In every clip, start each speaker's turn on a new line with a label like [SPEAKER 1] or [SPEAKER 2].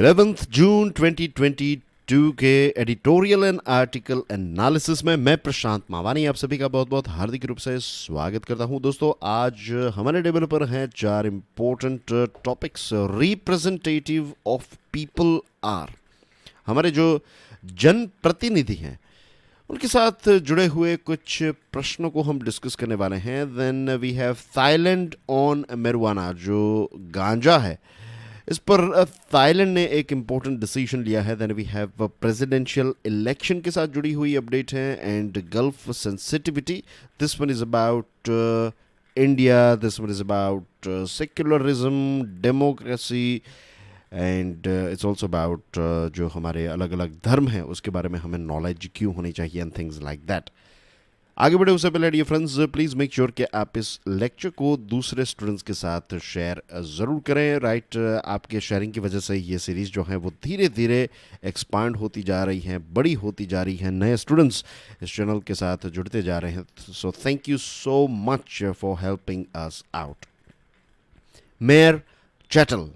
[SPEAKER 1] 11 जून 2022 के editorial and article analysis में मैं प्रशांत मावानी आप सभी का बहुत बहुत हार्दिक रूप से स्वागत करता हूं। दोस्तों, आज हमारे टेबल पर हैं चार important topics. Representative of people are, हमारे जो जनप्रतिनिधि हैं उनके साथ जुड़े हुए कुछ प्रश्नों को हम डिस्कस करने वाले हैं। Then we have Thailand on marijuana, जो गांजा है इस पर थाईलैंड ने एक इम्पोर्टेंट डिसीजन लिया है। Then we have presidential election के साथ जुड़ी हुई अपडेट है and gulf sensitivity. This one is about India, this one is about secularism, democracy and it's also about जो हमारे अलग अलग धर्म हैं उसके बारे में हमें नॉलेज क्यों होनी चाहिए एंड थिंग्स लाइक दैट। आगे बढ़े उससे पहले dear friends, please make sure कि आप इस लेक्चर को दूसरे स्टूडेंट्स के साथ शेयर ज़रूर करें। राइट, आपके शेयरिंग की वजह से ये सीरीज़ जो है वो धीरे धीरे एक्सपांड होती जा रही है, बड़ी होती जा रही है, नए स्टूडेंट्स इस चैनल के साथ जुड़ते जा रहे हैं। So thank you so much for helping us out. Mayor chattel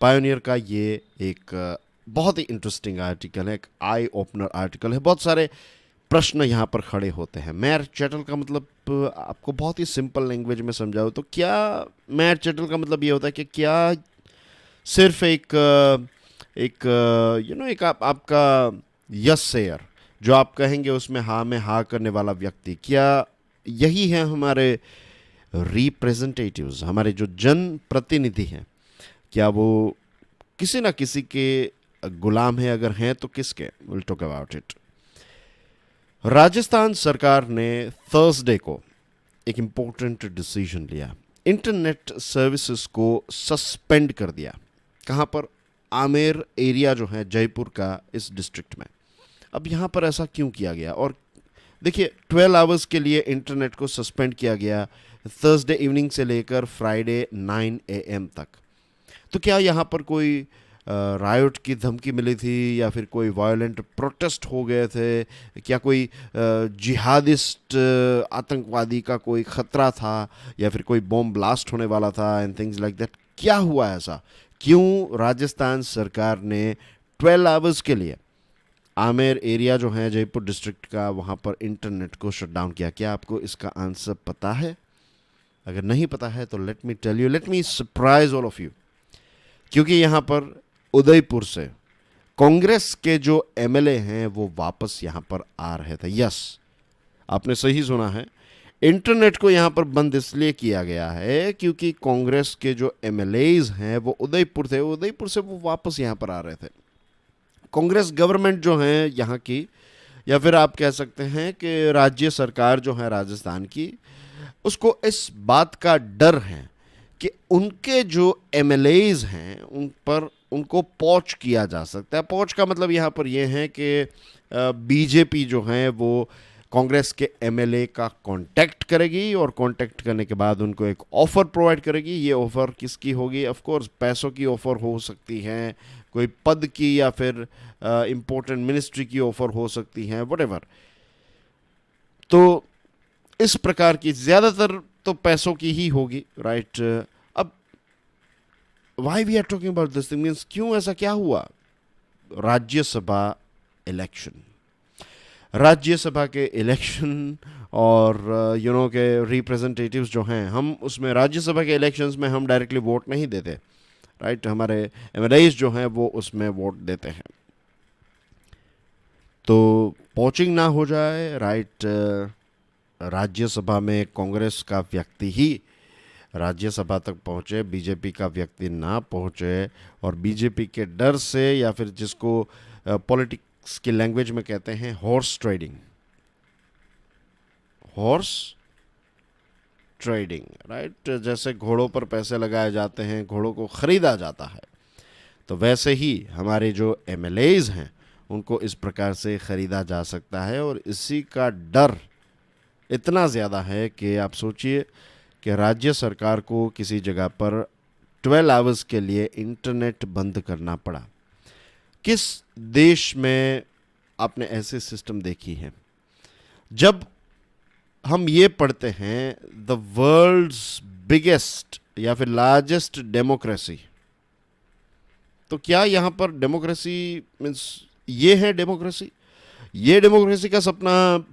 [SPEAKER 1] pioneer का ये एक बहुत ही इंटरेस्टिंग आर्टिकल है, एक आई ओपनर आर्टिकल है। बहुत सारे प्रश्न यहाँ पर खड़े होते हैं। मेयर चैटल का मतलब आपको बहुत ही सिंपल लैंग्वेज में समझाओ तो क्या मेयर चैटल का मतलब ये होता है कि क्या सिर्फ एक आपका यस सेयर जो आप कहेंगे उसमें हाँ में हाँ करने वाला व्यक्ति, क्या यही है हमारे रिप्रेजेंटेटिव्स, हमारे जो जनप्रतिनिधि हैं? क्या वो किसी ना किसी के गुलाम है? अगर हैं तो किसके? Will talk about it. Rajasthan सरकार ने थर्सडे को एक इम्पोर्टेंट डिसीजन लिया। इंटरनेट सर्विसेज को सस्पेंड कर दिया। कहाँ पर? आमेर एरिया जो है जयपुर का, इस डिस्ट्रिक्ट में। अब यहाँ पर ऐसा क्यों किया गया? और देखिए, 12 आवर्स के लिए इंटरनेट को सस्पेंड किया गया, थर्सडे इवनिंग से लेकर फ्राइडे 9 AM तक। तो क्या यहाँ पर कोई रायोट की धमकी मिली थी या फिर कोई वायलेंट प्रोटेस्ट हो गए थे? क्या कोई जिहादिस्ट आतंकवादी का कोई ख़तरा था या फिर कोई बॉम्ब ब्लास्ट होने वाला था एंड थिंग्स लाइक दैट? क्या हुआ ऐसा? क्यों राजस्थान सरकार ने 12 आवर्स के लिए आमेर एरिया जो है जयपुर डिस्ट्रिक्ट का, वहाँ पर इंटरनेट को शट डाउन किया? क्या आपको इसका आंसर पता है? अगर नहीं पता है तो let me tell you, let me surprise all of you. क्योंकि यहाँ पर उदयपुर से कांग्रेस के जो एमएलए हैं वो वापस यहाँ पर आ रहे थे। यस, आपने सही सुना है, इंटरनेट को यहाँ पर बंद इसलिए किया गया है क्योंकि कांग्रेस के जो एमएलएज हैं वो उदयपुर थे, उदयपुर से वो वापस यहाँ पर आ रहे थे। कांग्रेस गवर्नमेंट जो है यहाँ की, या फिर आप कह सकते हैं कि राज्य सरकार जो है राजस्थान की, उसको इस बात का डर है कि उनके जो एमएलएज हैं उन पर उनको पॉच किया जा सकता है। पॉच का मतलब यहाँ पर यह है कि बीजेपी जो है वो कांग्रेस के एमएलए का कांटेक्ट करेगी और कांटेक्ट करने के बाद उनको एक ऑफ़र प्रोवाइड करेगी। ये ऑफ़र किसकी होगी? ऑफ कोर्स पैसों की ऑफ़र हो सकती है, कोई पद की या फिर इम्पोर्टेंट मिनिस्ट्री की ऑफ़र हो सकती है, व्हाटएवर। तो इस प्रकार की ज़्यादातर तो पैसों की ही होगी, राइट। अब why we are talking about this thing means, क्यों ऐसा क्या हुआ? राज्यसभा इलेक्शन, राज्यसभा के इलेक्शन और यू नो के रिप्रेजेंटेटिव्स जो हैं, हम उसमें राज्यसभा के इलेक्शंस में हम डायरेक्टली वोट नहीं देते, राइट। हमारे एमएलएज जो हैं वो उसमें वोट देते हैं। तो पोचिंग ना हो जाए, राइट। राज्यसभा में कांग्रेस का व्यक्ति ही राज्यसभा तक पहुंचे, बीजेपी का व्यक्ति ना पहुंचे, और बीजेपी के डर से, या फिर जिसको पॉलिटिक्स की लैंग्वेज में कहते हैं horse trading, horse trading, right. जैसे घोड़ों पर पैसे लगाए जाते हैं, घोड़ों को खरीदा जाता है, तो वैसे ही हमारे जो एमएलएज हैं उनको इस प्रकार से खरीदा जा सकता है। और इसी का डर इतना ज़्यादा है कि आप सोचिए कि राज्य सरकार को किसी जगह पर 12 आवर्स के लिए इंटरनेट बंद करना पड़ा। किस देश में आपने ऐसे सिस्टम देखी है? जब हम ये पढ़ते हैं द वर्ल्ड्स बिगेस्ट या फिर लार्जेस्ट डेमोक्रेसी, तो क्या यहाँ पर डेमोक्रेसी मीन्स ये है डेमोक्रेसी? ये डेमोक्रेसी का सपना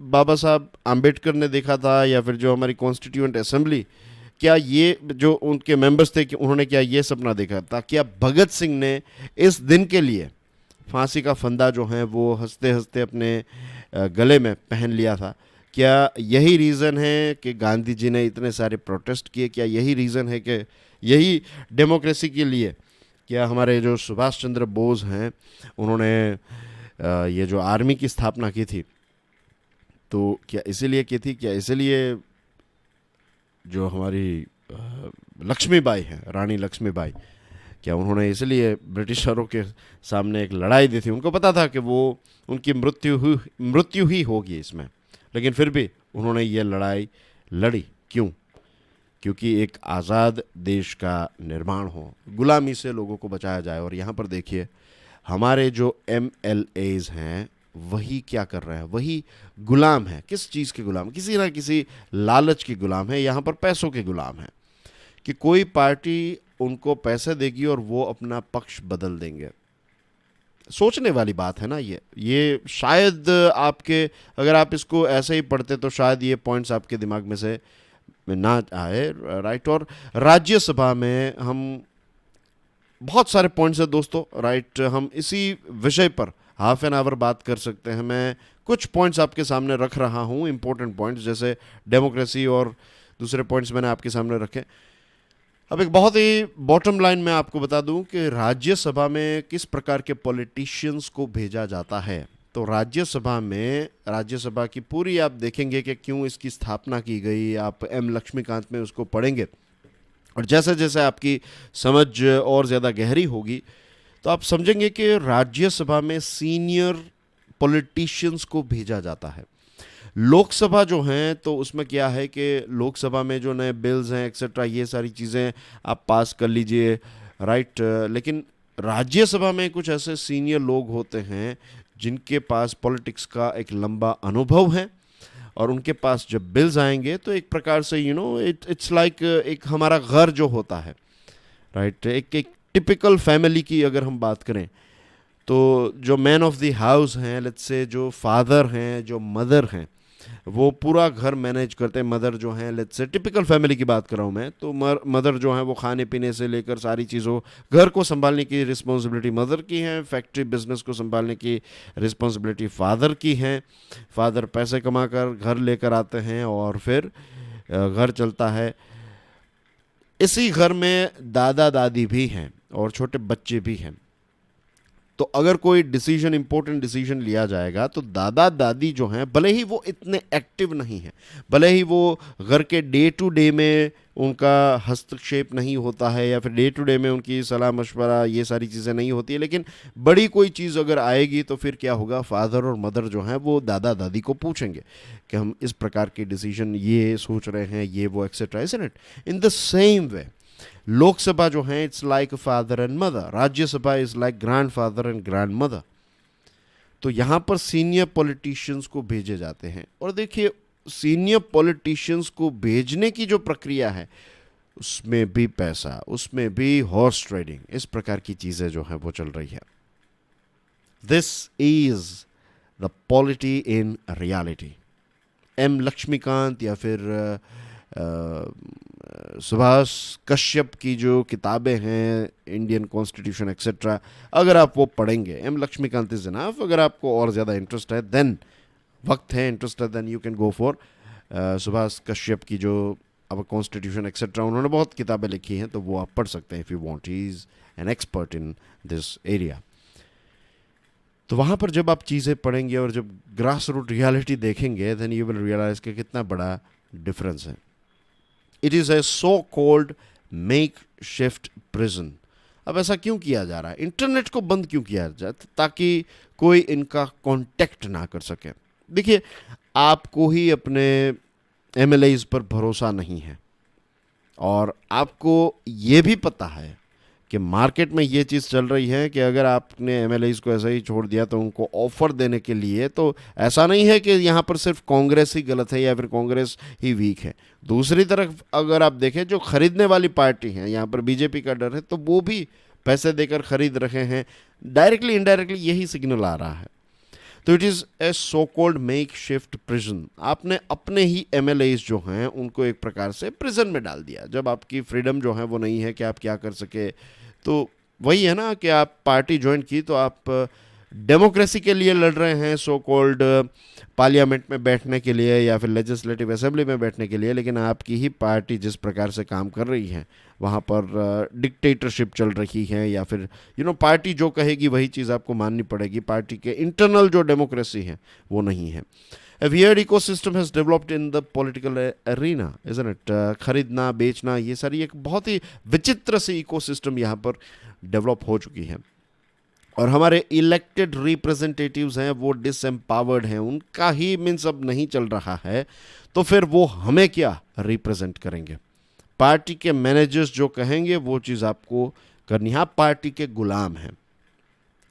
[SPEAKER 1] बाबा साहब आम्बेडकर ने देखा था, या फिर जो हमारी कॉन्स्टिट्यूएंट असेंबली, क्या ये जो उनके मेंबर्स थे कि उन्होंने क्या ये सपना देखा था? क्या भगत सिंह ने इस दिन के लिए फांसी का फंदा जो है वो हंसते हंसते अपने गले में पहन लिया था? क्या यही रीज़न है कि गांधी जी ने इतने सारे प्रोटेस्ट किए? क्या यही रीज़न है कि यही डेमोक्रेसी के लिए क्या हमारे जो सुभाष चंद्र बोस हैं उन्होंने ये जो आर्मी की स्थापना की थी, तो क्या इसीलिए की थी? क्या इसीलिए जो हमारी लक्ष्मीबाई हैं, रानी लक्ष्मीबाई, क्या उन्होंने इसलिए ब्रिटिशरों के सामने एक लड़ाई दी थी? उनको पता था कि वो उनकी मृत्यु ही होगी इसमें, लेकिन फिर भी उन्होंने ये लड़ाई लड़ी। क्यों? क्योंकि एक आज़ाद देश का निर्माण हो, गुलामी से लोगों को बचाया जाए। और यहाँ पर देखिए हमारे जो MLAs हैं वही क्या कर रहे हैं? वही गुलाम हैं। किस चीज़ के गुलाम? किसी ना किसी लालच के गुलाम है, यहाँ पर पैसों के गुलाम हैं कि कोई पार्टी उनको पैसे देगी और वो अपना पक्ष बदल देंगे। सोचने वाली बात है ना ये शायद आपके, अगर आप इसको ऐसे ही पढ़ते तो शायद ये पॉइंट्स आपके दिमाग में से ना आए, राइट। और राज्यसभा में हम बहुत सारे पॉइंट्स हैं दोस्तों, राइट। हम इसी विषय पर हाफ एन आवर बात कर सकते हैं। मैं कुछ पॉइंट्स आपके सामने रख रहा हूँ, इंपॉर्टेंट पॉइंट्स, जैसे डेमोक्रेसी, और दूसरे पॉइंट्स मैंने आपके सामने रखे। अब एक बहुत ही बॉटम लाइन में आपको बता दूं कि राज्यसभा में किस प्रकार के पॉलिटिशियंस को भेजा जाता है। तो राज्यसभा की पूरी आप देखेंगे कि क्यों इसकी स्थापना की गई, आप लक्ष्मीकांत में उसको पढ़ेंगे, और जैसे जैसे आपकी समझ और ज़्यादा गहरी होगी तो आप समझेंगे कि राज्यसभा में सीनियर पॉलिटिशियंस को भेजा जाता है। लोकसभा जो हैं तो उसमें क्या है कि लोकसभा में जो नए बिल्स हैं एक्सेट्रा, ये सारी चीज़ें आप पास कर लीजिए, राइट। लेकिन राज्यसभा में कुछ ऐसे सीनियर लोग होते हैं जिनके पास पॉलिटिक्स का एक लंबा अनुभव है, और उनके पास जब बिल्स आएंगे तो एक प्रकार से इट्स लाइक एक हमारा घर जो होता है, राइट। एक टिपिकल फैमिली की अगर हम बात करें तो जो मैन ऑफ द हाउस हैं, लेट्स से जो फादर हैं, जो मदर हैं, वो पूरा घर मैनेज करते हैं। मदर जो हैं, लेट्स से टिपिकल फैमिली की बात कर रहा हूँ मैं, तो मदर जो हैं वो खाने पीने से लेकर सारी चीज़ों, घर को संभालने की रिस्पॉन्सिबिलिटी मदर की है, फैक्ट्री बिजनेस को संभालने की रिस्पॉन्सिबिलिटी फादर की है। फादर पैसे कमा कर घर लेकर आते हैं और फिर घर चलता है। इसी घर में दादा दादी भी हैं और छोटे बच्चे भी हैं। तो अगर कोई डिसीजन, इंपॉर्टेंट डिसीजन लिया जाएगा तो दादा दादी जो हैं, भले ही वो इतने एक्टिव नहीं हैं, भले ही वो घर के डे टू डे में उनका हस्तक्षेप नहीं होता है, या फिर डे टू डे में उनकी सलाह मशवरा ये सारी चीज़ें नहीं होती है, लेकिन बड़ी कोई चीज़ अगर आएगी तो फिर क्या होगा, फादर और मदर जो हैं वो दादा दादी को पूछेंगे कि हम इस प्रकार के डिसीजन ये सोच रहे हैं, ये वो etcetera, isn't it. In the same way Lok Sabha जो है it's like father and mother, Rajya Sabha is like grandfather and grand mother. तो यहाँ पर सीनियर पॉलिटिशियंस को भेजे जाते हैं। और देखिए सीनियर पॉलिटिशियंस को भेजने की जो प्रक्रिया है उसमें भी पैसा, उसमें भी हॉर्स ट्रेडिंग, इस प्रकार की चीज़ें जो हैं वो चल रही है। This is the polity in reality. Laxmikanth या फिर सुभाष कश्यप की जो किताबें हैं, इंडियन कॉन्स्टिट्यूशन एक्सेट्रा, अगर आप वो पढ़ेंगे, लक्ष्मीकांत इज इनफ। अगर आपको और ज़्यादा इंटरेस्ट है, देन वक्त है, इंटरेस्ट है, then you can go for Subhash Kashyap की जो अब कॉन्स्टिट्यूशन एक्सेट्रा, उन्होंने बहुत किताबें लिखी हैं, तो वो आप पढ़ सकते हैं if you want. He is an expert in this area. तो वहाँ पर जब आप चीज़ें पढ़ेंगे और जब ग्रास रूट रियलिटी देखेंगे, देन यू विल रियलाइज कि कितना बड़ा डिफरेंस है। It is a so called make shift prison. अब ऐसा क्यों किया जा रहा है? इंटरनेट को बंद क्यों किया जाए? ताकि कोई इनका कांटेक्ट ना कर सके। देखिए आपको ही अपने MLAs पर भरोसा नहीं है, और आपको ये भी पता है कि मार्केट में ये चीज़ चल रही है कि अगर आपने MLAs को ऐसा ही छोड़ दिया तो उनको ऑफर देने के लिए, तो ऐसा नहीं है कि यहाँ पर सिर्फ कांग्रेस ही गलत है या फिर कांग्रेस ही वीक है। दूसरी तरफ अगर आप देखें, जो खरीदने वाली पार्टी है, यहाँ पर बीजेपी का डर है, तो वो भी पैसे देकर खरीद रहे हैं, डायरेक्टली इनडायरेक्टली यही सिग्नल आ रहा है। तो it is a so called make shift prison. आपने अपने ही एमएलएज जो हैं उनको एक प्रकार से प्रिजन में डाल दिया। जब आपकी फ्रीडम जो है वो नहीं है कि आप क्या कर सके, तो वही है ना कि आप पार्टी ज्वाइन की तो आप डेमोक्रेसी के लिए लड़ रहे हैं, सो कॉल्ड पार्लियामेंट में बैठने के लिए या फिर लेजिस्लेटिव असेंबली में बैठने के लिए, लेकिन आपकी ही पार्टी जिस प्रकार से काम कर रही है वहाँ पर डिक्टेटरशिप चल रही है, या फिर पार्टी जो कहेगी वही चीज़ आपको माननी पड़ेगी। पार्टी के इंटरनल जो डेमोक्रेसी है वो नहीं है। A weird ecosystem has developed in the political arena, isn't it? खरीदना बेचना ये सारी एक बहुत ही विचित्र सी इकोसिस्टम यहाँ पर डेवलप हो चुकी है, और हमारे इलेक्टेड रिप्रेजेंटेटिव्स हैं वो डिसएम्पावर्ड हैं, उनका ही मीन्स अब नहीं चल रहा है, तो फिर वो हमें क्या रिप्रेजेंट करेंगे? पार्टी के मैनेजर्स जो कहेंगे वो चीज़ आपको करनी है, आप पार्टी के गुलाम हैं।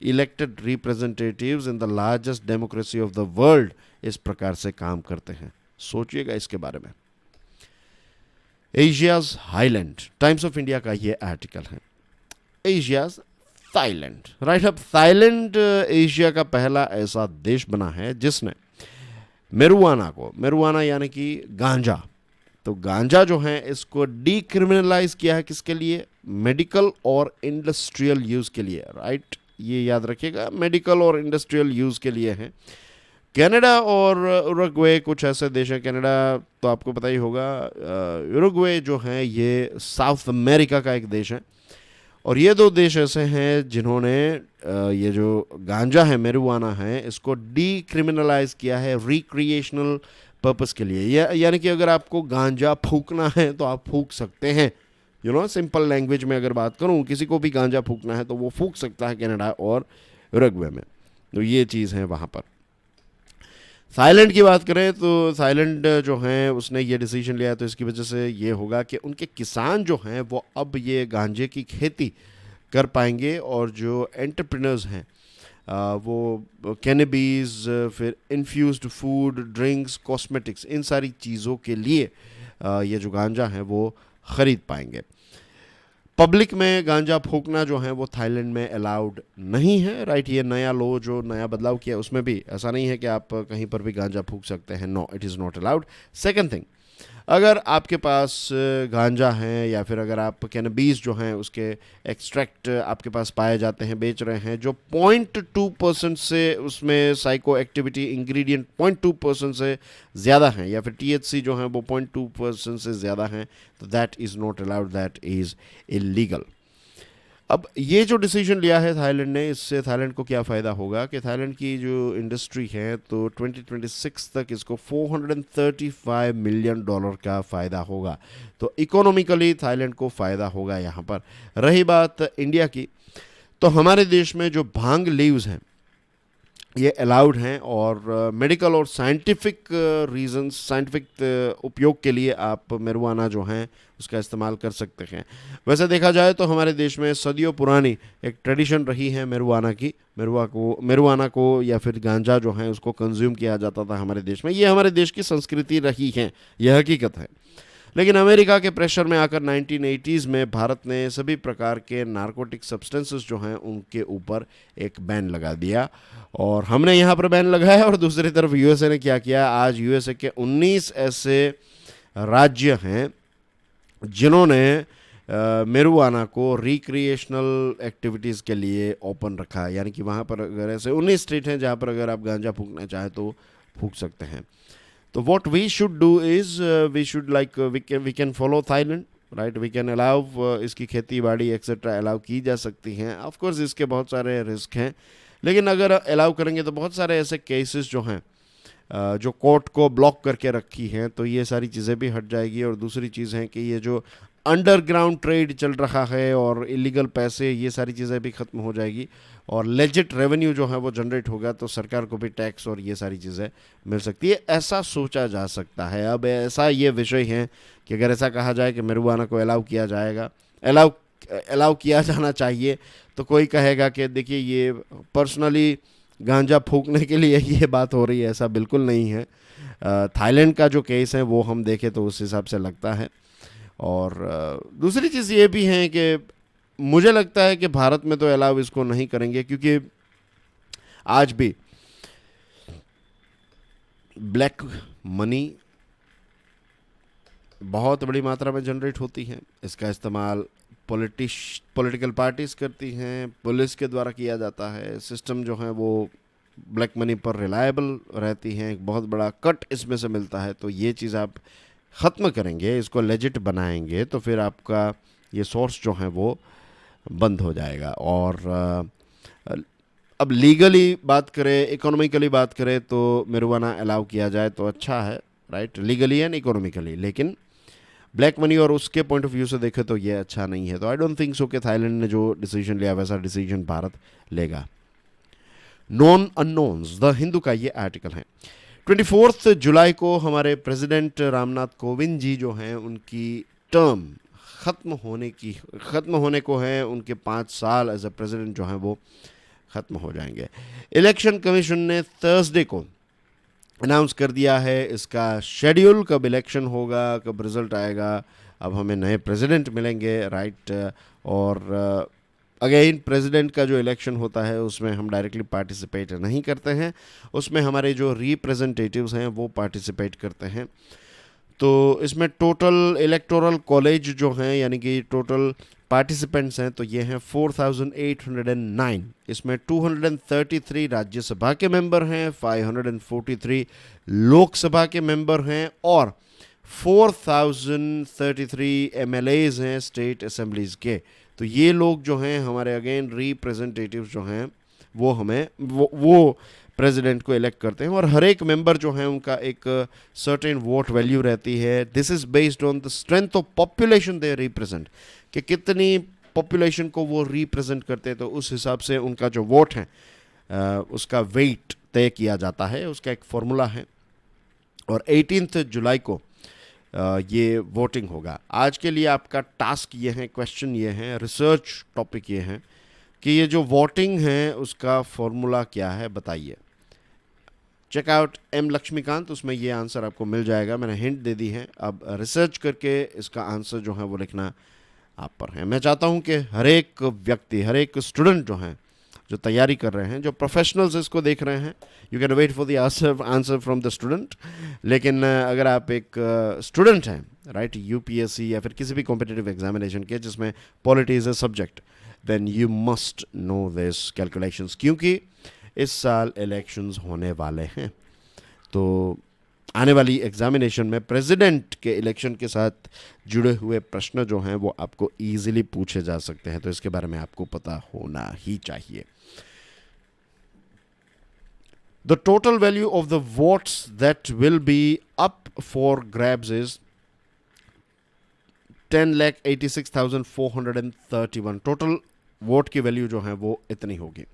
[SPEAKER 1] Elected representatives in the largest democracy of the world इस प्रकार से काम करते हैं। सोचिएगा इसके बारे में। Asia's highland, times of India का ये आर्टिकल है। Asia's Thailand, right. अब थाईलैंड एशिया का पहला ऐसा देश बना है जिसने मेरुआना यानी कि गांजा, तो गांजा जो है इसको डीक्रिमिनलाइज किया है। किसके लिए? मेडिकल और इंडस्ट्रियल यूज के लिए, राइट। ये याद रखिएगा, मेडिकल और इंडस्ट्रियल यूज के लिए है। कनाडा और उरुग्वे कुछ ऐसे देश हैं। कनाडा तो आपको पता ही होगा। उरुग्वे जो है ये साउथ अमेरिका का एक देश है, और ये दो देश ऐसे हैं जिन्होंने ये जो गांजा है, मेरुआना है, इसको डीक्रिमिनलाइज किया है रिक्रिएशनल पर्पस के लिए। यानी कि अगर आपको गांजा फूकना है तो आप फूक सकते हैं। सिंपल लैंग्वेज में अगर बात करूं, किसी को भी गांजा फूकना है तो वो फूक सकता है कनाडा और उरुग्वे में। तो ये चीज़ है वहाँ पर। थाईलैंड की बात करें तो थाईलैंड जो है उसने ये डिसीजन लिया, तो इसकी वजह से ये होगा कि उनके किसान जो हैं वो अब ये गांजे की खेती कर पाएंगे, और जो एंटरप्रेन्योर्स हैं वो कैनबीज, फिर इन्फ्यूज्ड फूड, ड्रिंक्स, कॉस्मेटिक्स, इन सारी चीज़ों के लिए ये जो गांजा है वो ख़रीद पाएंगे। पब्लिक में गांजा फूकना जो है वो थाईलैंड में अलाउड नहीं है, राइट। ये नया लॉ जो नया बदलाव किया उसमें भी ऐसा नहीं है कि आप कहीं पर भी गांजा फूक सकते हैं। No, it is not allowed. Second thing, अगर आपके पास गांजा है या फिर अगर आप कैनबीस जो हैं उसके एक्सट्रैक्ट आपके पास पाए जाते हैं, बेच रहे हैं, जो 0.2% से उसमें साइको एक्टिविटी इंग्रेडिएंट 0.2% से ज़्यादा हैं, या फिर THC जो है वो 0.2% से ज़्यादा हैं, तो that is not allowed, that is illegal. अब ये जो डिसीजन लिया है थाईलैंड ने, इससे थाईलैंड को क्या फ़ायदा होगा कि थाईलैंड की जो इंडस्ट्री है तो 2026 तक इसको $435 मिलियन का फ़ायदा होगा। तो इकोनॉमिकली थाईलैंड को फ़ायदा होगा यहाँ पर। रही बात इंडिया की, तो हमारे देश में जो भांग लीव्स हैं ये अलाउड हैं, और मेडिकल और साइंटिफिक रीजंस, साइंटिफिक उपयोग के लिए आप मेरुआना जो हैं उसका इस्तेमाल कर सकते हैं। वैसे देखा जाए तो हमारे देश में सदियों पुरानी एक ट्रेडिशन रही है मेरुआना की। मेरुआना को या फिर गांजा जो है उसको कंज्यूम किया जाता था हमारे देश में। ये हमारे देश की संस्कृति रही है, यह हकीकत है। लेकिन अमेरिका के प्रेशर में आकर 1980s में भारत ने सभी प्रकार के नारकोटिक सब्सटेंसेस जो हैं उनके ऊपर एक बैन लगा दिया, और हमने यहाँ पर बैन लगाया। और दूसरी तरफ यूएसए ने क्या किया, आज यूएसए के 19 ऐसे राज्य हैं जिन्होंने मेरुआना को रिक्रिएशनल एक्टिविटीज़ के लिए ओपन रखा है। यानी कि वहाँ पर अगर ऐसे 19 स्टेट हैं जहाँ पर अगर आप गांजा फूकना चाहें तो फूक सकते हैं। तो what we should do is we should we can follow Thailand, right? We can allow इसकी खेती बाड़ी एक्सेट्रा अलाउ की जा सकती हैं। ऑफ कोर्स इसके बहुत सारे रिस्क हैं, लेकिन अगर अलाउ करेंगे तो बहुत सारे ऐसे केसेस जो हैं जो कोर्ट को ब्लॉक करके रखी हैं, तो ये सारी चीज़ें भी हट जाएगी। और दूसरी चीज़ है कि ये जो अंडरग्राउंड ट्रेड चल रहा है और इलीगल पैसे, ये सारी चीज़ें भी ख़त्म हो जाएगी, और लेजिट रेवेन्यू जो है वो जनरेट होगा, तो सरकार को भी टैक्स और ये सारी चीज़ें मिल सकती है। ऐसा सोचा जा सकता है। अब ऐसा ये विषय है कि अगर ऐसा कहा जाए कि मेरुआना को अलाउ किया जाएगा, अलाउ किया जाना चाहिए, तो कोई कहेगा कि देखिए ये पर्सनली गांजा फूकने के लिए ये बात हो रही है। ऐसा बिल्कुल नहीं है। थाईलैंड का जो केस है वो हम देखें तो उस हिसाब से लगता है। और दूसरी चीज़ ये भी है कि मुझे लगता है कि भारत में तो अलाउ इसको नहीं करेंगे, क्योंकि आज भी ब्लैक मनी बहुत बड़ी मात्रा में जनरेट होती है। इसका इस्तेमाल पॉलिटिकल पार्टीज करती हैं, पुलिस के द्वारा किया जाता है। सिस्टम जो है वो ब्लैक मनी पर रिलायबल रहती हैं, एक बहुत बड़ा कट इसमें से मिलता है। तो ये चीज़ आप ख़त्म करेंगे, इसको लेजिट बनाएंगे, तो फिर आपका ये सोर्स जो है वो बंद हो जाएगा। और अब लीगली बात करें, इकोनॉमिकली बात करें, तो marijuana अलाउ किया जाए तो अच्छा है, राइट, लीगली एंड इकोनॉमिकली। लेकिन ब्लैक मनी और उसके पॉइंट ऑफ व्यू से देखें तो ये अच्छा नहीं है। तो आई डोंट थिंक सो कि थाईलैंड ने जो डिसीजन लिया वैसा डिसीजन भारत लेगा। नॉन अननोन्स, द हिंदू का ये आर्टिकल है। 24 जुलाई को हमारे प्रेसिडेंट रामनाथ कोविंद जी जो हैं, उनकी टर्म ख़त्म होने को है। उनके 5 साल एज ए प्रेसिडेंट जो हैं वो ख़त्म हो जाएंगे। इलेक्शन कमीशन ने थर्सडे को अनाउंस कर दिया है इसका शेड्यूल, कब इलेक्शन होगा, कब रिजल्ट आएगा। अब हमें नए प्रेसिडेंट मिलेंगे, राइट। और अगेन प्रेसिडेंट का जो इलेक्शन होता है उसमें हम डायरेक्टली पार्टिसिपेट नहीं करते हैं, उसमें हमारे जो रिप्रेजेंटेटिव्स हैं वो पार्टिसिपेट करते हैं। तो इसमें टोटल इलेक्टोरल कॉलेज जो हैं, यानी कि टोटल पार्टिसिपेंट्स हैं, तो ये हैं 4809। इसमें 233 राज्यसभा के मेंबर हैं, 543 लोकसभा के मेंबर हैं और 4033 एमएलएज हैं स्टेट असेंबलीज के। तो ये लोग जो हैं हमारे अगेन रिप्रेजेंटेटिव जो हैं वो हमें वो प्रेसिडेंट को इलेक्ट करते हैं। और हर एक मेंबर जो है उनका एक सर्टेन वोट वैल्यू रहती है। This is based on the strength of population they represent, कि कितनी पॉपुलेशन को वो रिप्रेजेंट करते हैं, तो उस हिसाब से उनका जो वोट है उसका वेट तय किया जाता है। उसका एक फॉर्मूला है और 18 जुलाई को ये वोटिंग होगा। आज के लिए आपका टास्क ये है, क्वेश्चन ये है, रिसर्च टॉपिक ये है कि ये जो वोटिंग है उसका फॉर्मूला क्या है, बताइए। चेकआउट एम लक्ष्मीकांत, उसमें ये आंसर आपको मिल जाएगा, मैंने हिंट दे दी है। अब रिसर्च करके इसका आंसर जो है वो लिखना आप पर है। मैं चाहता हूं कि हर एक व्यक्ति, हर एक स्टूडेंट जो हैं, जो तैयारी कर रहे हैं, जो प्रोफेशनल्स इसको देख रहे हैं, you can wait for the answer from the student. लेकिन अगर आप एक स्टूडेंट हैं, राइट, यूपीएससी या फिर किसी भी कॉम्पिटिटिव एग्जामिनेशन के जिसमें polity is a subject, then you must know this calculations, क्योंकि इस साल इलेक्शंस होने वाले हैं। तो आने वाली एग्जामिनेशन में प्रेसिडेंट के इलेक्शन के साथ जुड़े हुए प्रश्न जो हैं वो आपको इजीली पूछे जा सकते हैं, तो इसके बारे में आपको पता होना ही चाहिए। The total value of the votes that will be up for grabs is 10,86,431। Total vote की वैल्यू जो है वो इतनी होगी।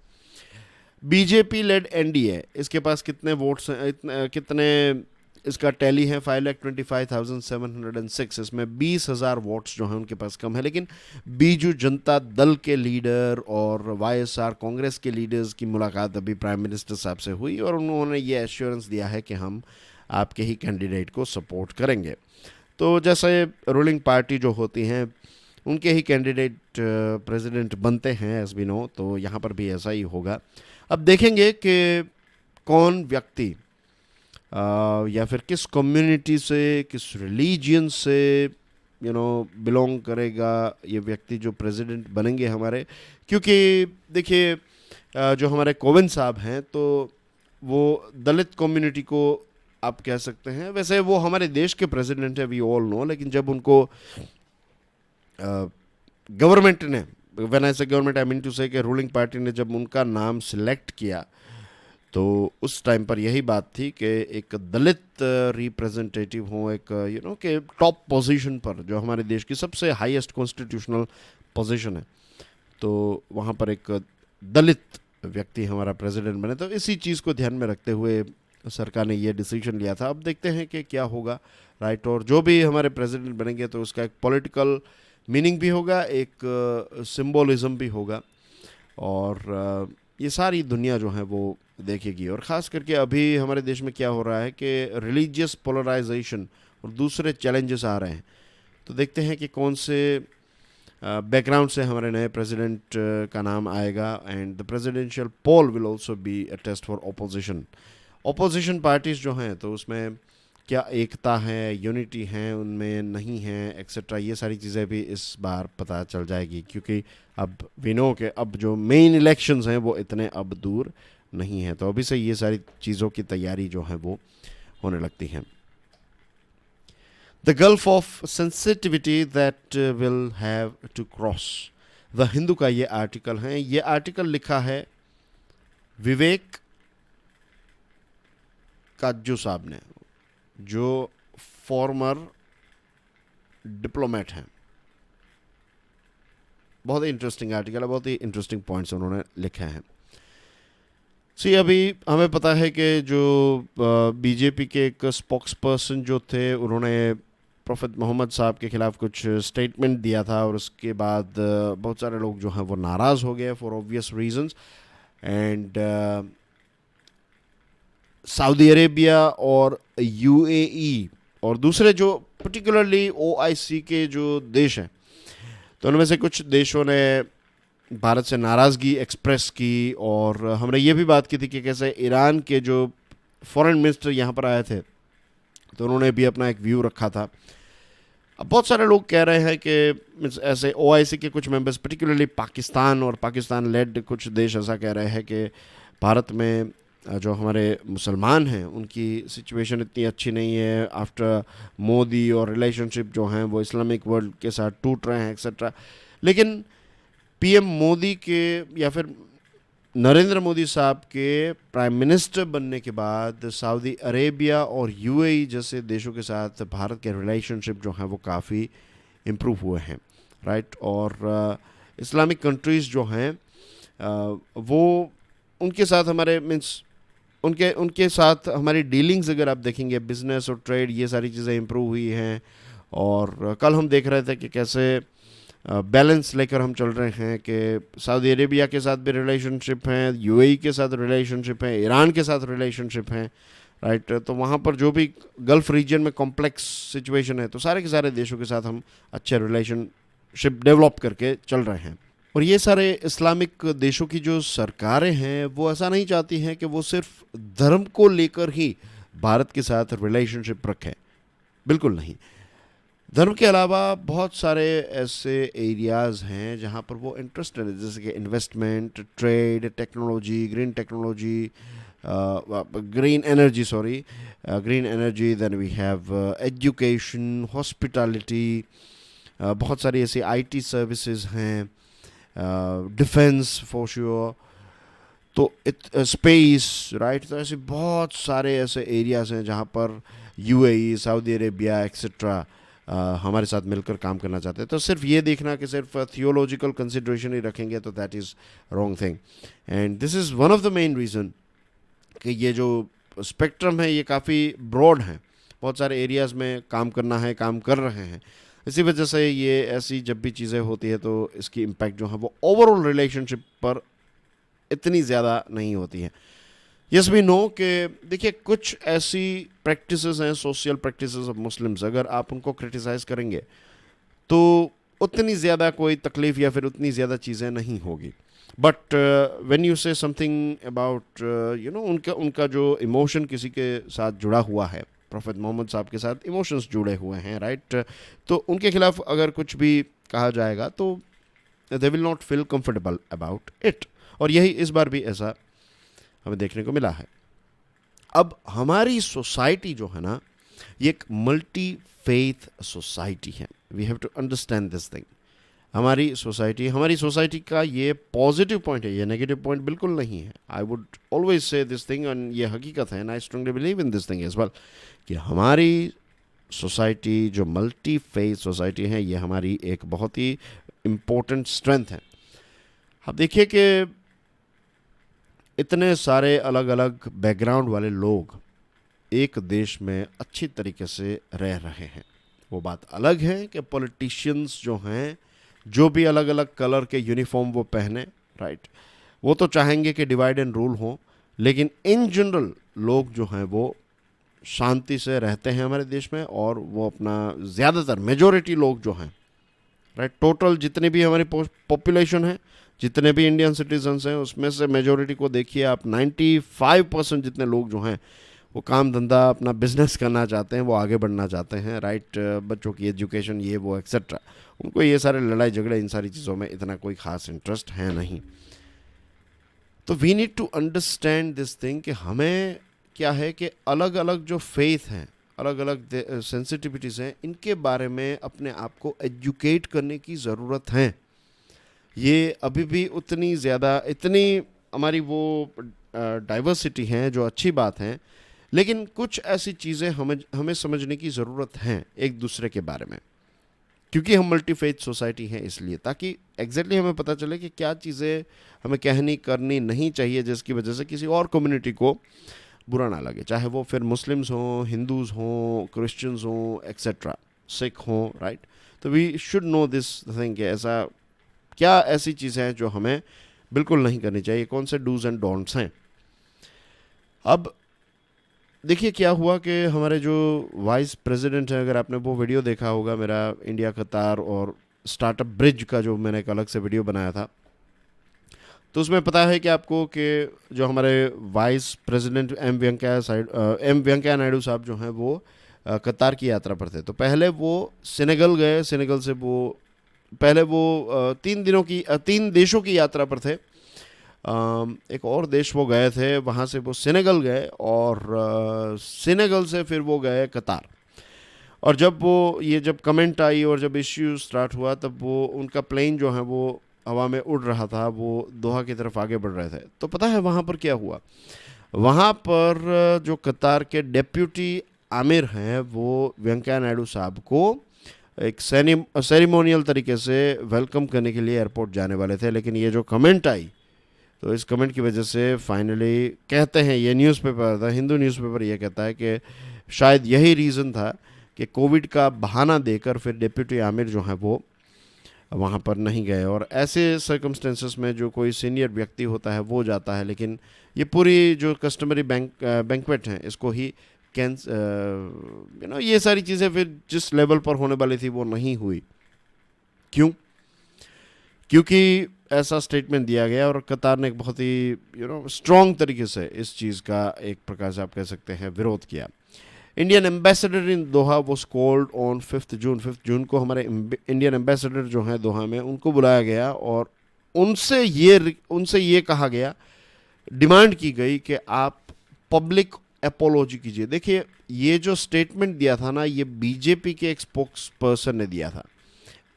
[SPEAKER 1] बीजेपी लेड एनडीए, इसके पास कितने वोट्स हैं, कितने इसका टैली है 5,25,706। इसमें 20,000 वोट्स जो हैं उनके पास कम है। लेकिन बीजू जनता दल के लीडर और वाईएसआर कांग्रेस के लीडर्स की मुलाकात अभी प्राइम मिनिस्टर साहब से हुई और उन्होंने ये एश्योरेंस दिया है कि हम आपके ही कैंडिडेट को सपोर्ट करेंगे। तो जैसे रूलिंग पार्टी जो होती हैं उनके ही कैंडिडेट प्रेसिडेंट बनते हैं एस बी नो, तो यहाँ पर भी ऐसा ही होगा। अब देखेंगे कि कौन व्यक्ति या फिर किस कम्युनिटी से, किस रिलीजियन से बिलोंग करेगा ये व्यक्ति जो प्रेसिडेंट बनेंगे हमारे। क्योंकि देखिए जो हमारे कोविंद साहब हैं तो वो दलित कम्युनिटी को आप कह सकते हैं, वैसे वो हमारे देश के प्रेसिडेंट हैं, वी ऑल नो, लेकिन जब उनको गवर्नमेंट ने, व्हेन आई से गवर्नमेंट आई मीन टू से, रूलिंग पार्टी ने जब उनका नाम सिलेक्ट किया तो उस टाइम पर यही बात थी कि एक दलित रिप्रेजेंटेटिव हो, एक के टॉप पोजीशन पर, जो हमारे देश की सबसे हाईएस्ट कॉन्स्टिट्यूशनल पोजीशन है, तो वहाँ पर एक दलित व्यक्ति हमारा प्रेसिडेंट बने। तो इसी चीज़ को ध्यान में रखते हुए सरकार ने ये डिसीजन लिया था। अब देखते हैं कि क्या होगा, राइट। और जो भी हमारे प्रेसिडेंट बनेंगे तो उसका एक पॉलिटिकल मीनिंग भी होगा, एक सिंबोलिज्म भी होगा, और ये सारी दुनिया जो है वो देखेगी। और ख़ास करके अभी हमारे देश में क्या हो रहा है कि रिलीजियस पोलराइजेशन और दूसरे चैलेंजेस आ रहे हैं, तो देखते हैं कि कौन से बैकग्राउंड से हमारे नए प्रेसिडेंट का नाम आएगा, and the presidential poll will also be a test for opposition parties जो हैं, तो उसमें क्या एकता है, यूनिटी है उनमें, नहीं है, एक्सेट्रा, ये सारी चीज़ें भी इस बार पता चल जाएगी, क्योंकि अब वी नो के अब जो मेन इलेक्शंस हैं वो इतने अब दूर नहीं हैं, तो अभी से ये सारी चीज़ों की तैयारी जो है वो होने लगती है। The gulf of sensitivity that will have to cross, the Hindu का ये आर्टिकल है, ये आर्टिकल लिखा है विवेक काज्जू साहब ने, जो फॉर्मर डिप्लोमेट हैं। बहुत ही इंटरेस्टिंग आर्टिकल है, बहुत ही इंटरेस्टिंग पॉइंट्स उन्होंने लिखे हैं। सी अभी हमें पता है कि जो बीजेपी के एक स्पोक्स पर्सन जो थे, उन्होंने प्रोफेट मोहम्मद साहब के खिलाफ कुछ स्टेटमेंट दिया था, और उसके बाद बहुत सारे लोग जो हैं वो नाराज़ हो गए for obvious reasons, and Saudi Arabia और यूएई और दूसरे जो पर्टिकुलरली ओआईसी के जो देश हैं, तो उनमें से कुछ देशों ने भारत से नाराज़गी एक्सप्रेस की, और हमने ये भी बात की थी कि कैसे ईरान के जो फॉरेन मिनिस्टर यहाँ पर आए थे, तो उन्होंने भी अपना एक व्यू रखा था। अब बहुत सारे लोग कह रहे हैं कि ऐसे ओआईसी के कुछ मेंबर्स, पर्टिकुलरली पाकिस्तान और पाकिस्तान लेड कुछ देश ऐसा कह रहे हैं कि भारत में जो हमारे मुसलमान हैं उनकी सिचुएशन इतनी अच्छी नहीं है आफ्टर मोदी, और रिलेशनशिप जो हैं वो इस्लामिक वर्ल्ड के साथ टूट रहे हैं एक्सेट्रा। लेकिन पीएम मोदी के या फिर नरेंद्र मोदी साहब के प्राइम मिनिस्टर बनने के बाद सऊदी अरेबिया और यूएई जैसे देशों के साथ भारत के रिलेशनशिप जो हैं वो काफ़ी इम्प्रूव हुए हैं, राइट। और इस्लामिक कंट्रीज़ जो हैं वो उनके साथ हमारे मीन्स उनके साथ हमारी डीलिंग्स अगर आप देखेंगे, बिजनेस और ट्रेड, ये सारी चीज़ें इम्प्रूव हुई हैं। और कल हम देख रहे थे कि कैसे बैलेंस लेकर हम चल रहे हैं कि सऊदी अरेबिया के साथ भी रिलेशनशिप हैं, यूएई के साथ रिलेशनशिप हैं, ईरान के साथ रिलेशनशिप हैं, राइट। तो वहाँ पर जो भी गल्फ़ रीजन में कॉम्प्लेक्स सिचुएशन है, तो सारे के सारे देशों के साथ हम अच्छे रिलेशनशिप डेवलप करके चल रहे हैं। और ये सारे इस्लामिक देशों की जो सरकारें हैं वो ऐसा नहीं चाहती हैं कि वो सिर्फ धर्म को लेकर ही भारत के साथ रिलेशनशिप रखें, बिल्कुल नहीं। धर्म के अलावा बहुत सारे ऐसे एरियाज़ हैं जहाँ पर वो इंटरेस्टेड है, जैसे कि investment, trade, technology, green energy, then we have education, hospitality, बहुत सारी ऐसी आईटी सर्विसेज हैं, डिफेंस फॉर श्योर, तो स्पेस, राइट। तो ऐसे बहुत सारे ऐसे एरियाज़ हैं जहाँ पर यूएई, सऊदी अरेबिया एक्सेट्रा हमारे साथ मिलकर काम करना चाहते हैं। तो सिर्फ ये देखना कि सिर्फ थियोलॉजिकल कंसिडरेशन ही रखेंगे तो that is wrong thing, and this is one of the main reason कि ये जो स्पेक्ट्रम है ये काफ़ी ब्रॉड है, बहुत सारे एरियाज़ में काम करना है, काम कर रहे हैं। इसी वजह से ये ऐसी जब भी चीज़ें होती है तो इसकी इम्पैक्ट जो है वो ओवरऑल रिलेशनशिप पर इतनी ज़्यादा नहीं होती है। यस वी नो कि देखिए कुछ ऐसी प्रैक्टिसेस हैं, सोशल प्रैक्टिसेस ऑफ मुस्लिम्स, अगर आप उनको क्रिटिसाइज़ करेंगे तो उतनी ज़्यादा कोई तकलीफ़ या फिर उतनी ज़्यादा चीज़ें नहीं होगी। बट व्हेन यू से समथिंग अबाउट उनका जो इमोशन किसी के साथ जुड़ा हुआ है, प्रोफेट मोहम्मद साहब के साथ इमोशंस जुड़े हुए हैं, राइट, तो उनके खिलाफ अगर कुछ भी कहा जाएगा तो they will not feel comfortable about it, और यही इस बार भी ऐसा हमें देखने को मिला है। अब हमारी सोसाइटी जो है ना, ये एक मल्टी फेथ सोसाइटी है, we have to understand this thing. हमारी सोसाइटी का ये पॉजिटिव पॉइंट है, ये नेगेटिव पॉइंट बिल्कुल नहीं है। I would always say this thing, and ये हकीकत है, and I strongly believe in this thing as well, कि हमारी सोसाइटी जो मल्टी फेथ सोसाइटी है, ये हमारी एक बहुत ही इम्पोर्टेंट स्ट्रेंथ है। अब देखिए कि इतने सारे अलग अलग बैकग्राउंड वाले लोग एक देश में अच्छी तरीके से रह रहे हैं। वो बात अलग है कि पॉलिटिशियंस जो हैं, जो भी अलग अलग कलर के यूनिफॉर्म वो पहने, राइट, वो तो चाहेंगे कि डिवाइड एंड रूल हो, लेकिन इन जनरल लोग जो हैं वो शांति से रहते हैं हमारे देश में, और वो अपना ज़्यादातर मेजॉरिटी लोग जो हैं राइट। टोटल जितनी भी हमारी पॉपुलेशन है, जितने भी इंडियन सिटीजन्स हैं, उसमें से मेजोरिटी को देखिए आप, 95% जितने लोग जो हैं वो काम धंधा अपना बिजनेस करना चाहते हैं, वो आगे बढ़ना चाहते हैं, राइट। बच्चों की एजुकेशन, ये वो एक्सेट्रा, उनको ये सारे लड़ाई झगड़े इन सारी चीज़ों में इतना कोई ख़ास इंटरेस्ट है नहीं। तो we need to understand this thing कि हमें क्या है कि अलग अलग जो फेथ हैं, अलग अलग सेंसिटिविटीज़ हैं, इनके बारे में अपने आप को एजुकेट करने की ज़रूरत है। ये अभी भी उतनी ज़्यादा, इतनी हमारी वो डाइवर्सिटी हैं जो अच्छी बात है, लेकिन कुछ ऐसी चीज़ें हमें समझने की ज़रूरत है एक दूसरे के बारे में, क्योंकि हम मल्टीफेथ सोसाइटी हैं इसलिए, ताकि एग्जैक्टली हमें पता चले कि क्या चीज़ें हमें कहनी करनी नहीं चाहिए जिसकी वजह से किसी और कम्युनिटी को बुरा ना लगे, चाहे वो फिर मुस्लिम्स हों, हिंदूज़ हों, क्रिश्चियंस हों, एक्सेट्रा, सिख हों, राइट। तो we should know this thing कि ऐसा क्या ऐसी चीज़ें हैं जो हमें बिल्कुल नहीं करनी चाहिए, कौन से डूज एंड डोंट्स हैं। अब देखिए क्या हुआ कि हमारे जो वाइस प्रेसिडेंट हैं, अगर आपने वो वीडियो देखा होगा मेरा इंडिया कतार और स्टार्टअप ब्रिज का, जो मैंने एक अलग से वीडियो बनाया था, तो उसमें पता है कि आपको कि जो हमारे vice president M Venkaiah Naidu साहब जो हैं वो कतार की यात्रा पर थे। तो पहले वो सेनेगल गए, सेनेगल से वो पहले वो 3 देशों की यात्रा पर थे। एक और देश वो गए थे, वहाँ से वो सेनेगल गए, और सेनेगल से फिर वो गए कतार। और जब जब कमेंट आई और जब इश्यू स्टार्ट हुआ, तब वो उनका प्लेन जो है वो हवा में उड़ रहा था, वो दोहा की तरफ आगे बढ़ रहे थे। तो पता है वहाँ पर क्या हुआ? वहाँ पर जो कतार के डेप्यूटी आमिर हैं, वो वेंकैया नायडू साहब को एक सेरेमोनियल तरीके से वेलकम करने के लिए एयरपोर्ट जाने वाले थे, लेकिन ये जो कमेंट आई, तो इस कमेंट की वजह से फाइनली कहते हैं, ये न्यूज़पेपर था, हिंदू न्यूज़पेपर, ये कहता है कि शायद यही रीज़न था कि कोविड का बहाना देकर फिर डिप्टी आमिर जो हैं वो वहाँ पर नहीं गए। और ऐसे सर्कमस्टेंसेस में जो कोई सीनियर व्यक्ति होता है वो जाता है, लेकिन ये पूरी जो कस्टमरी बैंक्वेट हैं, इसको ही ये सारी चीज़ें फिर जिस लेवल पर होने वाली थी वो नहीं हुई। क्यों? क्योंकि ऐसा स्टेटमेंट दिया गया, और कतार ने एक बहुत ही स्ट्रॉन्ग तरीके से इस चीज़ का एक प्रकार से आप कह सकते हैं विरोध किया। Indian ambassador in Doha was called on 5 जून को हमारे इंडियन एम्बेसडर जो हैं दोहा में, उनको बुलाया गया और उनसे ये कहा गया, डिमांड की गई कि आप पब्लिक एपोलॉजी कीजिए। देखिए ये जो स्टेटमेंट दिया था ना, ये बीजेपी के एक स्पोक्स पर्सन ने दिया था,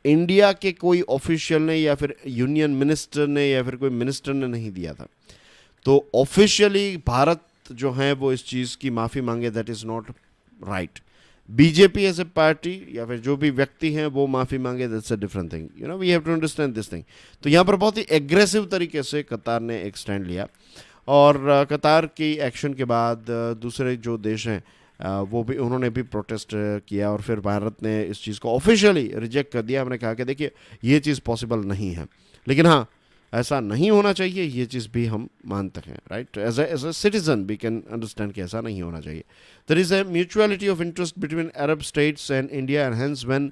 [SPEAKER 1] इंडिया के कोई ऑफिशियल ने या फिर यूनियन मिनिस्टर ने या फिर कोई मिनिस्टर ने नहीं दिया था। तो ऑफिशियली भारत जो है वो इस चीज़ की माफ़ी मांगे, that is not right. BJP as a party या फिर जो भी व्यक्ति हैं वो माफ़ी मांगे, that's a different thing, we have to understand this thing. तो यहाँ पर बहुत ही एग्रेसिव तरीके से कतार ने एक स्टैंड लिया, और कतार की एक्शन के बाद दूसरे जो देश हैं वो भी, उन्होंने भी प्रोटेस्ट किया, और फिर भारत ने इस चीज़ को ऑफिशियली रिजेक्ट कर दिया। हमने कहा कि देखिए ये चीज़ पॉसिबल नहीं है, लेकिन हाँ ऐसा नहीं होना चाहिए, ये चीज़ भी हम मानते हैं, right. As a citizen we can understand कि ऐसा नहीं होना चाहिए। There is a mutuality of interest between Arab states and India, and hence when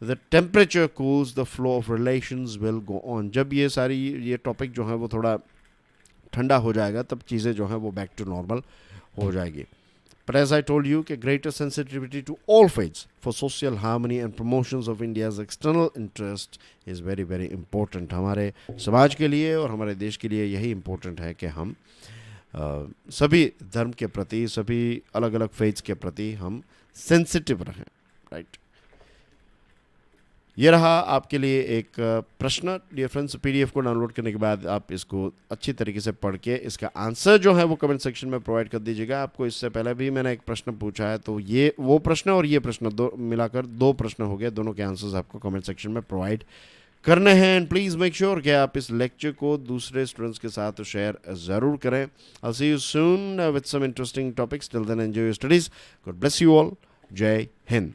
[SPEAKER 1] the temperature cools the flow of relations will go on. जब ये topic जो है वो थोड़ा ठंडा हो जाएगा, तब चीज़ें जो हैं वो बैक टू नॉर्मल हो जाएगी। But as I told you, कि greater sensitivity to all faiths for social harmony and promotions of India's external interest is very very important। हमारे समाज के लिए और हमारे देश के लिए यही important है कि हम सभी धर्म के प्रति, सभी अलग अलग faiths के प्रति हम sensitive रहें, right। ये रहा आपके लिए एक प्रश्न डियर फ्रेंड्स। पीडीएफ को डाउनलोड करने के बाद आप इसको अच्छी तरीके से पढ़ के इसका आंसर जो है वो कमेंट सेक्शन में प्रोवाइड कर दीजिएगा। आपको इससे पहले भी मैंने एक प्रश्न पूछा है, तो ये वो प्रश्न और ये प्रश्न मिलाकर 2 प्रश्न हो गए, दोनों के आंसर्स आपको कमेंट सेक्शन में प्रोवाइड करने हैं। एंड प्लीज़ मेक श्योर कि आप इस लेक्चर को दूसरे स्टूडेंट्स के साथ शेयर ज़रूर करें। I see you soon with some interesting topics. Till then enjoy your studies. God bless you all. जय हिंद।